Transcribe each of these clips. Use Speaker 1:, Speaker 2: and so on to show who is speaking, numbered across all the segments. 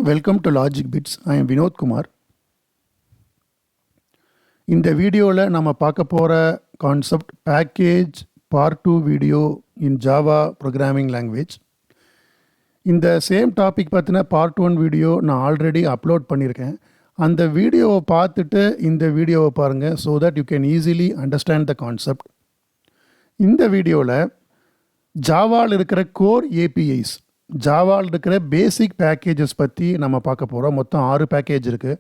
Speaker 1: Welcome to Logic Bits. I am Vinod Kumar. இந்த வீடியோவில் நம்ம பார்க்க போகிற கான்செப்ட் பேக்கேஜ் பார்ட் 2 வீடியோ இன் ஜாவா ப்ரோக்ராமிங் லாங்குவேஜ். இந்த சேம் டாபிக் பற்றின பார்ட் 1 வீடியோ நான் ஆல்ரெடி அப்லோட் பண்ணியிருக்கேன். அந்த வீடியோவை பார்த்துட்டு இந்த வீடியோவை பாருங்கள் so that you can easily understand the concept. இந்த வீடியோவில் ஜாவாவில் இருக்கிற கோர் ஏபிஐஸ், ஜாவாவில் இருக்கிற பேசிக் பேக்கேஜஸ் பற்றி நம்ம பார்க்க போகிறோம். மொத்தம் 6 பேக்கேஜ் இருக்குது.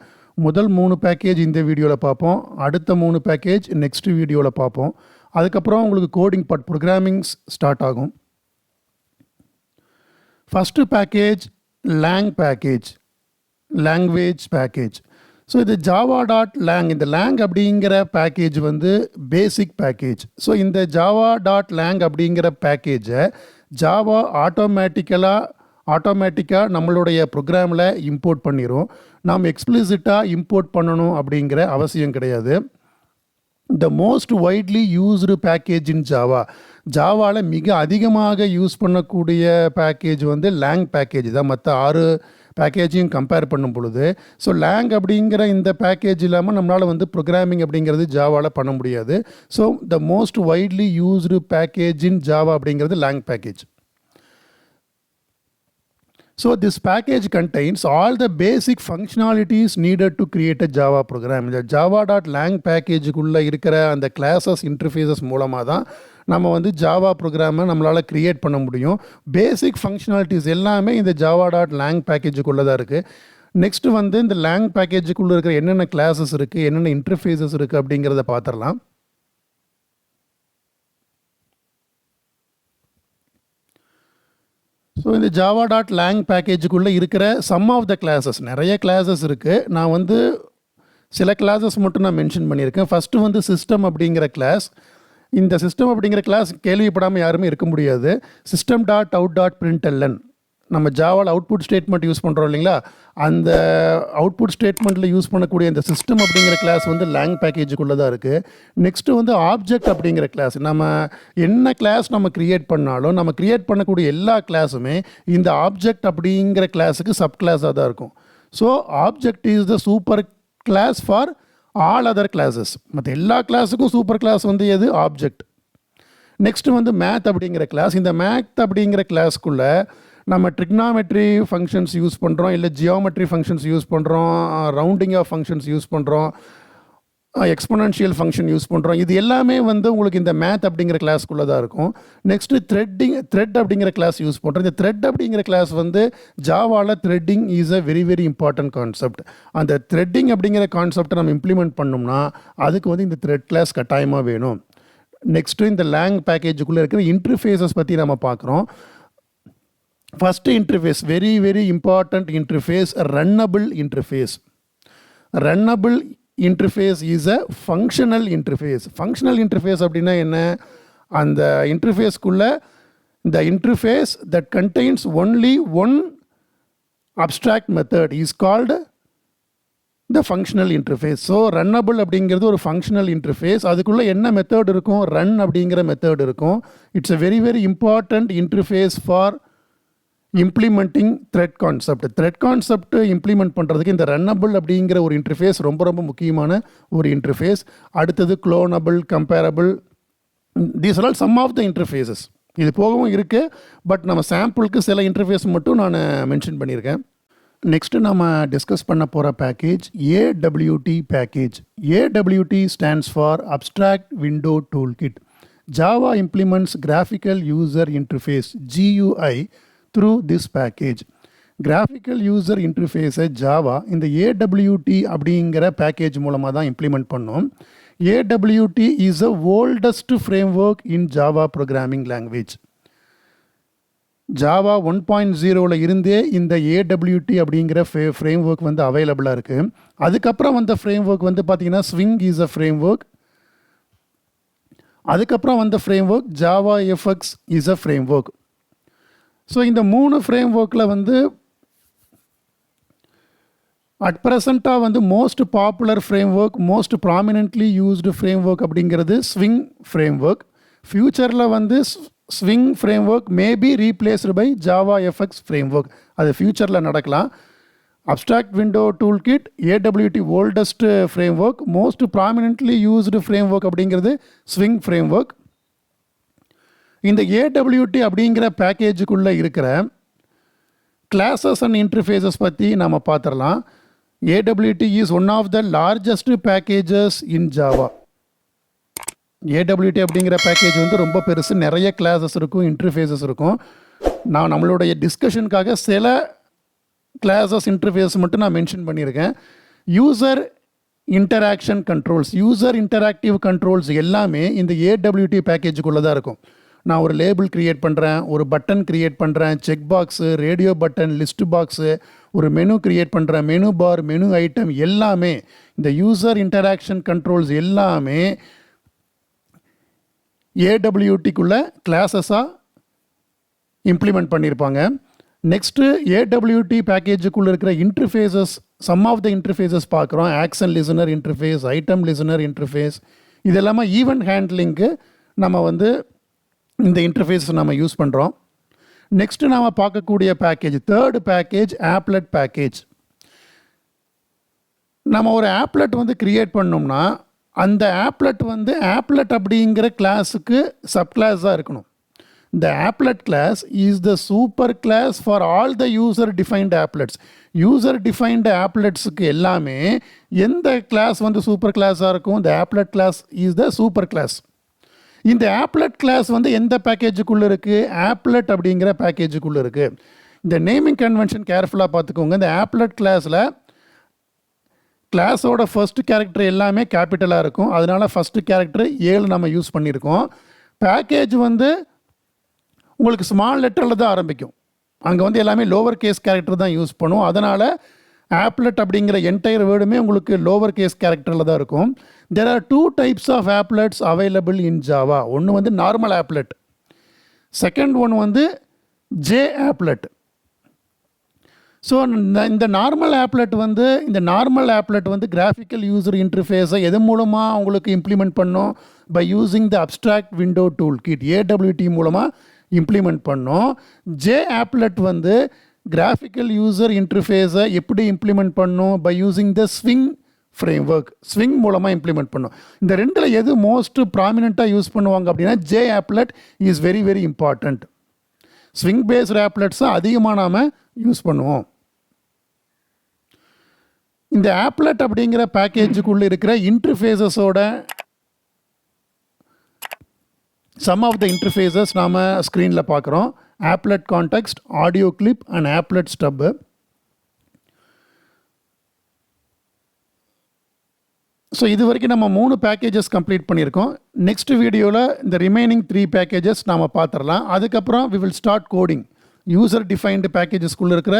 Speaker 1: முதல் 3 பேக்கேஜ் இந்த வீடியோவில் பார்ப்போம். அடுத்த 3 பேக்கேஜ் நெக்ஸ்ட் வீடியோவில் பார்ப்போம். அதுக்கப்புறம் உங்களுக்கு கோடிங் பார்ட் ப்ரோக்ராமிங்ஸ் ஸ்டார்ட் ஆகும். First package package, language package. So இது java.lang, இந்த லேங் அப்படிங்கிற பேக்கேஜ் வந்து பேசிக் பேக்கேஜ். ஸோ இந்த java.lang அப்படிங்கிற பேக்கேஜை ஜாவா ஆட்டோமேட்டிக்காக நம்மளுடைய ப்ரோக்ராமில் இம்போர்ட் பண்ணிடும். நாம் எக்ஸ்பிளிசிட்டாக இம்போர்ட் பண்ணணும் அப்படிங்கிற அவசியம் கிடையாது. The most widely used package in ஜாவாவில் மிக அதிகமாக யூஸ் பண்ணக்கூடிய பேக்கேஜ் வந்து லேங் பேக்கேஜ் தான், மற்ற 6 பேக்கேஜையும் கம்பேர் பண்ணும் பொழுது. ஸோ லேங் அப்படிங்கிற இந்த பேக்கேஜ் இல்லாமல் நம்மளால் வந்து ப்ரோக்ராமிங் அப்படிங்கிறது ஜாவாவில் பண்ண முடியாது. So the most widely used package in Java அப்படிங்கிறது lang package. So this package contains all the basic functionalities needed to create a Java program. இந்த java.lang பேக்கேஜுக்குள்ளே இருக்கிற அந்த கிளாஸஸ் இன்டர்ஃபேஸஸ் மூலமாக தான் நம்ம வந்து ஜாவா ப்ரோக்ராமை நம்மளால் க்ரியேட் பண்ண முடியும். பேசிக் ஃபங்க்ஷனாலிட்டிஸ் எல்லாமே இந்த java.lang பேக்கேஜுக்குள்ளே தான் இருக்குது. நெக்ஸ்ட்டு வந்து இந்த லேங் பேக்கேஜுக்குள்ளே இருக்கிற என்னென்ன கிளாஸஸ் இருக்குது, என்னென்ன இன்டர்ஃபேஸஸ் இருக்குது அப்படிங்கிறத பார்த்துடலாம். ஸோ இந்த java.lang பேக்கேஜுக்குள்ளே இருக்கிற சம் ஆஃப் த கிளாஸஸ், நிறைய கிளாஸஸ் இருக்குது. நான் வந்து சில கிளாஸஸ் மட்டும் நான் மென்ஷன் பண்ணியிருக்கேன். ஃபஸ்ட்டு வந்து சிஸ்டம் அப்படிங்கிற கிளாஸ். இந்த சிஸ்டம் அப்படிங்கிற கிளாஸ் கேள்விப்படாமல் யாருமே இருக்க முடியாது. system.out.println, நம்ம ஜாவாவில் அவுட்புட் ஸ்டேட்மெண்ட் யூஸ் பண்ணுறோம் இல்லைங்களா, அந்த அவுட்புட் ஸ்டேட்மெண்ட்டில் யூஸ் பண்ணக்கூடிய இந்த சிஸ்டம் அப்படிங்கிற கிளாஸ் வந்து லேங் பேக்கேஜுக்குள்ளே தான் இருக்குது. நெக்ஸ்ட்டு வந்து ஆப்ஜெக்ட் அப்படிங்கிற கிளாஸ். நம்ம என்ன கிளாஸ் நம்ம க்ரியேட் பண்ணாலும் நம்ம க்ரியேட் பண்ணக்கூடிய எல்லா கிளாஸுமே இந்த ஆப்ஜெக்ட் அப்படிங்கிற கிளாஸுக்கு சப் கிளாஸாக தான் இருக்கும். So object is the super class for all other classes. மற்ற எல்லா கிளாஸுக்கும் சூப்பர் கிளாஸ் வந்து எது? ஆப்ஜெக்ட். நெக்ஸ்ட்டு வந்து மேத் அப்படிங்கிற கிளாஸ். இந்த மேத் அப்படிங்கிற கிளாஸ்க்குள்ளே நம்ம ட்ரிக்னாமெட்ரி ஃபங்க்ஷன்ஸ் யூஸ் பண்ணுறோம், இல்லை ஜியோமெட்ரி ஃபங்க்ஷன்ஸ் யூஸ் பண்ணுறோம், ரவுண்டிங் ஆஃப் ஃபங்க்ஷன்ஸ் யூஸ் பண்ணுறோம், எக்ஸ்பொனன்ஷியல் ஃபங்க்ஷன் யூஸ் பண்ணுறோம். இது எல்லாமே வந்து உங்களுக்கு இந்த மேத் அப்படிங்கிற கிளாஸ்க்குள்ளே தான் இருக்கும். நெக்ஸ்ட்டு த்ரெட் அப்படிங்கிற கிளாஸ் யூஸ் பண்ணுறோம். இந்த த்ரெட் அப்படிங்கிற கிளாஸ் வந்து ஜாவாவில் threading is a very very important concept. அந்த த்ரெட்டிங் அப்படிங்கிற கான்செப்டை நம்ம இம்ப்ளிமெண்ட் பண்ணோம்னா அதுக்கு வந்து இந்த த்ரெட் கிளாஸ் கட்டாயமாக வேணும். நெக்ஸ்ட்டு இந்த லேங் பேக்கேஜுக்குள்ளே இருக்கிற இன்டர்ஃபேஸஸ் பற்றி நம்ம பார்க்குறோம். First interface, very very important interface, runnable interface. Runnable interface is a functional interface. Functional interface அப்படின்னா என்ன? அந்த இன்டர்ஃபேஸ்க்குள்ளே இந்த interface that contains only one abstract method is called the functional interface. So runnable அப்படிங்கிறது ஒரு functional interface. அதுக்குள்ளே என்ன method இருக்கும்? Run அப்படிங்கிற மெத்தட் இருக்கும். It's a very very important interface for implementing thread concept. Thread concept implement பண்ணுறதுக்கு இந்த runnable அப்படிங்கிற ஒரு இன்டர்ஃபேஸ் ரொம்ப ரொம்ப முக்கியமான ஒரு இன்டர்ஃபேஸ். அடுத்தது cloneable, comparable, these are all some of the interfaces. இது போகவும் இருக்குது, பட் நம்ம சாம்பிளுக்கு சில இன்டர்ஃபேஸ் மட்டும் நான் மென்ஷன் பண்ணியிருக்கேன். நெக்ஸ்ட்டு நம்ம டிஸ்கஸ் பண்ண போகிற package AWT package. AWT stands for abstract window toolkit. Java implements graphical user interface GUI through this package. Graphical user இன்டர்ஃபேஸை ஜாவா இந்த AWT அப்படிங்கிற பேக்கேஜ் மூலமாக தான் இம்ப்ளிமெண்ட் பண்ணோம். AWT is a oldest framework in Java programming language. ஜாவா 1.0 இருந்தே இந்த AWT அப்படிங்கிற ஃப்ரேம்வொர்க் வந்து அவைலபிளாக இருக்குது. அதுக்கப்புறம் வந்த ஃப்ரேம்வொர்க் வந்து பார்த்திங்கன்னா ஸ்விங் இஸ் அ ஃப்ரேம்வொர்க். அதுக்கப்புறம் வந்த framework JAVA.VERY is a framework. So இந்த 3 ஃப்ரேம்வொர்க்கில் வந்து அட் ப்ரெசண்ட்டாக வந்து most popular framework, most prominently used framework அப்படிங்கிறது ஸ்விங் ஃப்ரேம்வொர்க். ஃப்யூச்சரில் வந்து swing framework may be replaced by JAVA.VERY framework. அது ஃப்யூச்சரில் நடக்கலாம். Abstract Window Toolkit, AWT oldest framework, most prominently used framework அப்படிங்கிறது Swing framework. இந்த AWT அப்படிங்கிற பேக்கேஜுக்குள்ளே இருக்கிற classes and interfaces பற்றி நாம் பார்த்துடலாம். AWT is one of the largest packages in Java. AWT அப்படிங்கிற பேக்கேஜ் வந்து ரொம்ப பெருசு, நிறைய கிளாஸஸ் இருக்கும், இன்டர்ஃபேஸஸ் இருக்கும். நான் நம்மளுடைய டிஸ்கஷனுக்காக சில கிளாஸஸ் இன்டர்ஃபேஸ் மட்டும் நான் மென்ஷன் பண்ணியிருக்கேன். User interaction controls, user interactive controls எல்லாமே இந்த AWT பேக்கேஜுக்குள்ளே தான் இருக்கும். நான் ஒரு லேபிள் க்ரியேட் பண்ணுறேன், ஒரு பட்டன் க்ரியேட் பண்ணுறேன், check box, radio button, list box, ஒரு மெனு க்ரியேட் பண்ணுறேன், மெனு பார், மெனு ஐட்டம் எல்லாமே இந்த யூசர் இன்டராக்ஷன் கண்ட்ரோல்ஸ் எல்லாமே AWTக்குள்ளே கிளாஸஸாக இம்ப்ளிமெண்ட் பண்ணியிருப்பாங்க. நெக்ஸ்ட்டு AWT பேக்கேஜுக்குள்ளே இருக்கிற interfaces, some of the interfaces பார்க்குறோம். Action listener interface, item listener interface, இது எல்லாமே ஈவெண்ட் ஹேண்ட்லிங்க்கு நம்ம வந்து இந்த இன்டர்ஃபேஸ் நம்ம யூஸ் பண்ணுறோம். நெக்ஸ்ட்டு நாம் பார்க்கக்கூடிய package, third package applet package. நம்ம ஒரு ஆப்லெட் வந்து க்ரியேட் பண்ணோம்னா அந்த ஆப்லெட் வந்து ஆப்லெட் அப்படிங்கிற கிளாஸுக்கு சப்கிளாஸாக இருக்கணும். இந்த applet class is the super class for all the user defined applets. User defined ஆப்லெட்ஸுக்கு எல்லாமே எந்த கிளாஸ் வந்து சூப்பர் கிளாஸாக இருக்கும்? இந்த applet class is the super class. இந்த ஆப்லெட் கிளாஸ் வந்து எந்த பேக்கேஜுக்குள்ளே இருக்குது? ஆப்லெட் அப்படிங்கிற பேக்கேஜுக்குள்ளே இருக்குது. இந்த நேமிங் கன்வென்ஷன் கேர்ஃபுல்லாக பார்த்துக்கோங்க. இந்த ஆப்லெட் கிளாஸில் கிளாஸோட ஃபஸ்ட்டு கேரக்டர் எல்லாமே கேபிட்டலாக இருக்கும். அதனால் ஃபஸ்ட்டு கேரக்டர் 7 நம்ம யூஸ் பண்ணியிருக்கோம். பேக்கேஜ் வந்து உங்களுக்கு ஸ்மால் லெட்டரில் தான் ஆரம்பிக்கும். அங்கே வந்து எல்லாமே லோவர் கேஸ் கேரக்டர் தான் யூஸ் பண்ணும். அதனால் ஆப்லெட் அப்படிங்கிற என்டையர் வேர்டுமே உங்களுக்கு லோவர் கேஸ் கேரக்டரில் தான் இருக்கும். There are 2 types of applets available in Java. ஒன்று வந்து நார்மல் ஆப்லெட், செகண்ட் ஒன் வந்து ஜே ஆப்லெட். ஸோ இந்த நார்மல் ஆப்லெட் வந்து கிராஃபிக்கல் யூசர் இன்டர்ஃபேஸை எது மூலமாக உங்களுக்கு இம்ப்ளிமெண்ட் பண்ணோம்? By using the abstract window tool kit, AWT மூலமாக இம்ப்ளிமெண்ட் பண்ணோம். ஜே ஆப்லெட் வந்து கிராஃபிக்கல் யூசர் இன்டர்ஃபேஸை எப்படி இம்ப்ளிமெண்ட் பண்ணோம்? By using the swing framework, swing மூலமாக இம்ப்ளிமெண்ட் பண்ணோம். இந்த ரெண்டில் எது மோஸ்ட் ப்ராமினெண்ட்டாக யூஸ் பண்ணுவாங்க அப்படின்னா J applet is very very important. Swing based ஆப்லெட்ஸை அதிகமாக நாம் யூஸ் பண்ணுவோம். இந்த ஆப்லெட் அப்படிங்கிற பேக்கேஜுக்குள்ளே இருக்கிற இன்டர்ஃபேஸஸோட சம் ஆஃப் த இன்டர்ஃபேஸஸ் நாம் ஸ்க்ரீனில் பார்க்குறோம். Applet context, audio clip and applet stub. So இது வரைக்கும் நம்ம 3 பேக்கேஜஸ் கம்ப்ளீட் பண்ணியிருக்கோம். நெக்ஸ்ட் வீடியோவில் இந்த ரிமைனிங் 3 பேக்கேஜஸ் நாம் பார்த்துடலாம். அதுக்கப்புறம் we will start coding. User defined பேக்கேஜஸ்குள்ளே இருக்கிற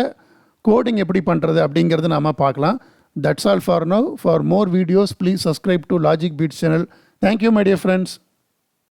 Speaker 1: கோடிங் எப்படி பண்ணுறது அப்படிங்கிறது நாம் பார்க்கலாம். That's all for now. For more videos please subscribe to logic beats channel. Thank you my dear friends.